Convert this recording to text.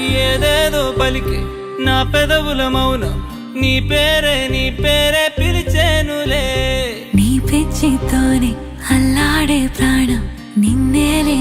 ఏదేదో పలికి నా పెదవుల మౌనం నీ పేరే పిలిచేనులే. నీ పిచ్చితోనే అల్లాడే ప్రాణం నిన్నేలే